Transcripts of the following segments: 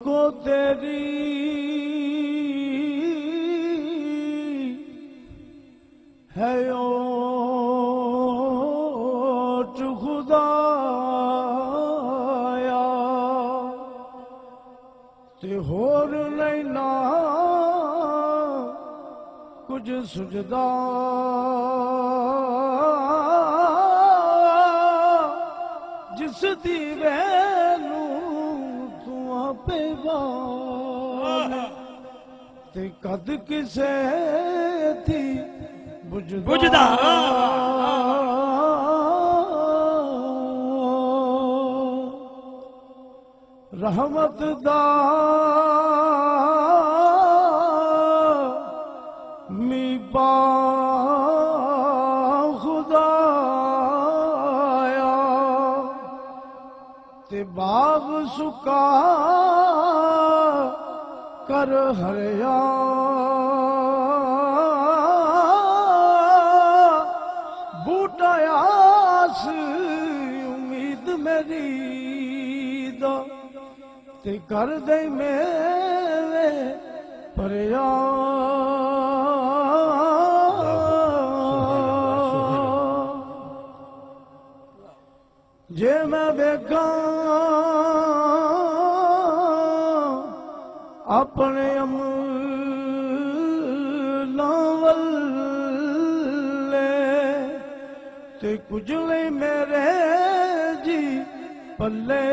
को तेरी है ओट खुदाया ते होर नहीं ना कुछ सुझदा जिस दी वैनू तू आपे बाले ते कद किसे थी बुझदा रहमत दा मी पा खुदाया ते बाग सुका कर हरिया बूटा आस उम्मीद मेरी दा ते कर दे मेरे परिया जे मैं बेगा अपने अमलां वल्ले ते कुछ नहीं मेरे जी पल्ले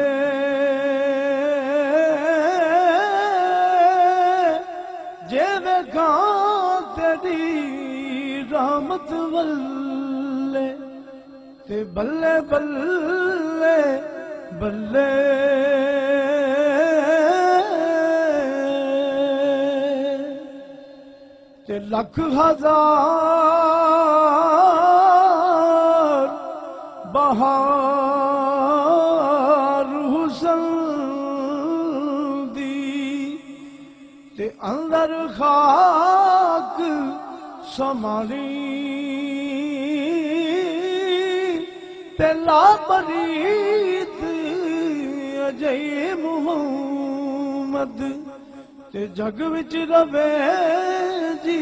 जे वेखा तेरी रहमत वल्ले ते बल्ले बल्ले बल्ले ते लख हजार बहार हुसन दी ते अंदर खाक समारी ते लापरीत अजय मुहम्मद ते जग विच रवे जी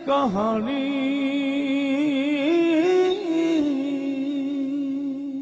कहानी।